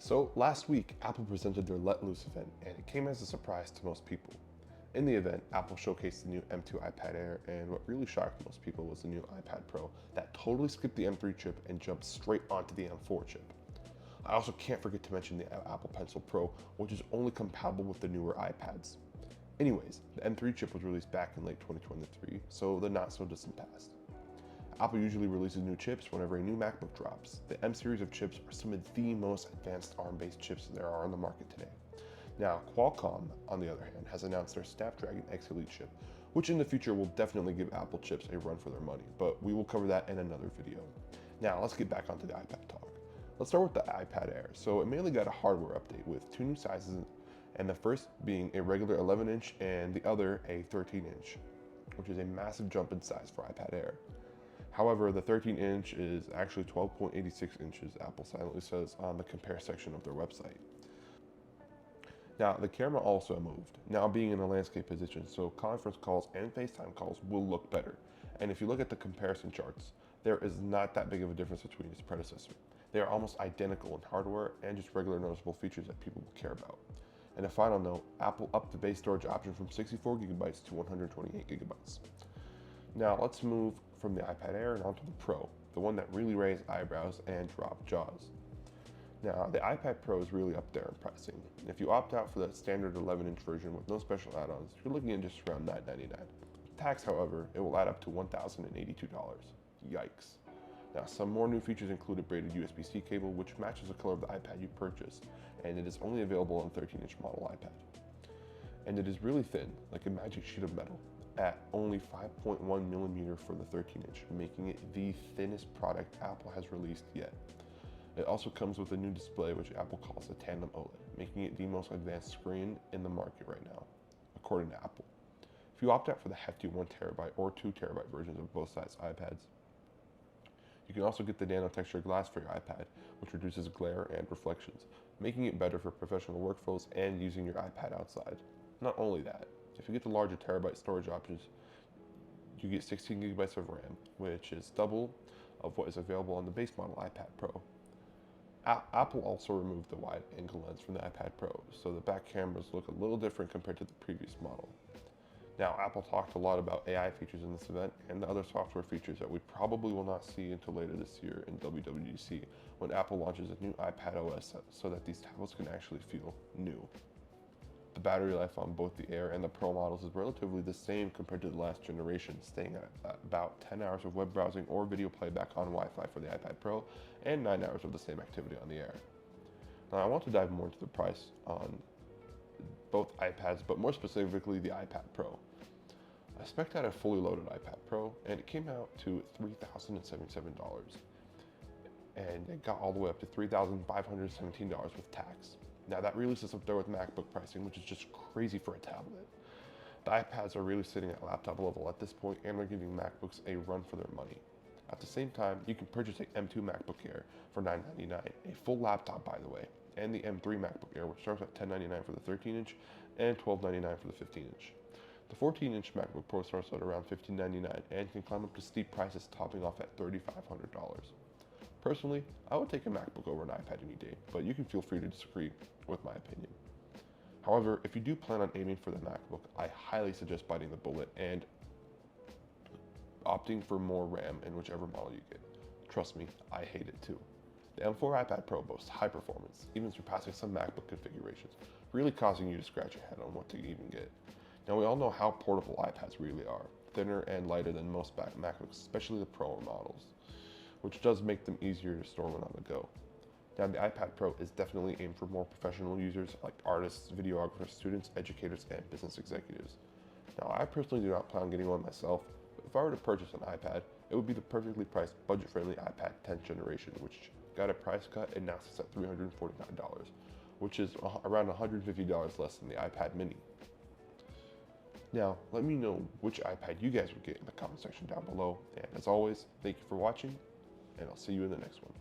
So last week, Apple presented their Let Loose event, and it came as a surprise to most people. In the event, Apple showcased the new M2 iPad Air, and what really shocked most people was the new iPad Pro that totally skipped the M3 chip and jumped straight onto the M4 chip. I also can't forget to mention the Apple Pencil Pro, which is only compatible with the newer iPads. Anyways, the M3 chip was released back in late 2023, so the not so distant past. Apple usually releases new chips whenever a new MacBook drops. The M series of chips are some of the most advanced ARM-based chips there are on the market today. Now, Qualcomm, on the other hand, has announced their Snapdragon X Elite chip, which in the future will definitely give Apple chips a run for their money, but we will cover that in another video. Now, let's get back onto the iPad talk. Let's start with the iPad Air. So it mainly got a hardware update with two new sizes, and the first being a regular 11-inch and the other a 13-inch, which is a massive jump in size for iPad Air. However, the 13-inch is actually 12.86 inches, Apple silently says on the compare section of their website. Now, the camera also moved, now being in a landscape position, so conference calls and FaceTime calls will look better. And if you look at the comparison charts, there is not that big of a difference between its predecessor. They are almost identical in hardware and just regular noticeable features that people will care about. And a final note, Apple upped the base storage option from 64 gigabytes to 128 gigabytes. Now let's move from the iPad Air and onto the Pro, the one that really raised eyebrows and dropped jaws. Now, the iPad Pro is really up there in pricing. If you opt out for the standard 11-inch version with no special add-ons, you're looking at just around $999. With tax, however, it will add up to $1,082. Yikes. Now, some more new features include a braided USB-C cable, which matches the color of the iPad you purchased, and it is only available on 13-inch model iPad. And it is really thin, like a magic sheet of metal, at only 5.1 millimeter for the 13-inch, making it the thinnest product Apple has released yet. It also comes with a new display, which Apple calls a tandem OLED, making it the most advanced screen in the market right now, according to Apple. If you opt out for the hefty 1TB or 2TB versions of both size iPads, you can also get the nano texture glass for your iPad, which reduces glare and reflections, making it better for professional workflows and using your iPad outside. Not only that, if you get the larger terabyte storage options, you get 16 gigabytes of RAM, which is double of what is available on the base model iPad Pro. Apple also removed the wide-angle lens from the iPad Pro, so the back cameras look a little different compared to the previous model. Now, Apple talked a lot about AI features in this event and the other software features that we probably will not see until later this year in WWDC when Apple launches a new iPad OS so that these tablets can actually feel new. The battery life on both the Air and the Pro models is relatively the same compared to the last generation, staying at about 10 hours of web browsing or video playback on Wi-Fi for the iPad Pro and 9 hours of the same activity on the Air. Now, I want to dive more into the price on both iPads, but more specifically the iPad Pro. I spec'd out a fully loaded iPad Pro, and it came out to $3,077, and it got all the way up to $3,517 with tax. Now that really sits up there with MacBook pricing, which is just crazy for a tablet. The iPads are really sitting at laptop level at this point, and they're giving MacBooks a run for their money. At the same time, you can purchase an M2 MacBook Air for $999, a full laptop by the way, and the M3 MacBook Air, which starts at $1099 for the 13-inch and $1299 for the 15-inch. The 14-inch MacBook Pro starts at around $1599 and can climb up to steep prices, topping off at $3,500. Personally, I would take a MacBook over an iPad any day, but you can feel free to disagree with my opinion. However, if you do plan on aiming for the MacBook, I highly suggest biting the bullet and opting for more RAM in whichever model you get. Trust me, I hate it too. The M4 iPad Pro boasts high performance, even surpassing some MacBook configurations, really causing you to scratch your head on what to even get. Now, we all know how portable iPads really are, thinner and lighter than most MacBooks, especially the Pro models, which does make them easier to store when on the go. Now, the iPad Pro is definitely aimed for more professional users like artists, videographers, students, educators, and business executives. Now, I personally do not plan on getting one myself, but if I were to purchase an iPad, it would be the perfectly priced, budget-friendly iPad 10th generation, which got a price cut and now sits at $349, which is around $150 less than the iPad mini. Now, let me know which iPad you guys would get in the comment section down below, and as always, thank you for watching, and I'll see you in the next one.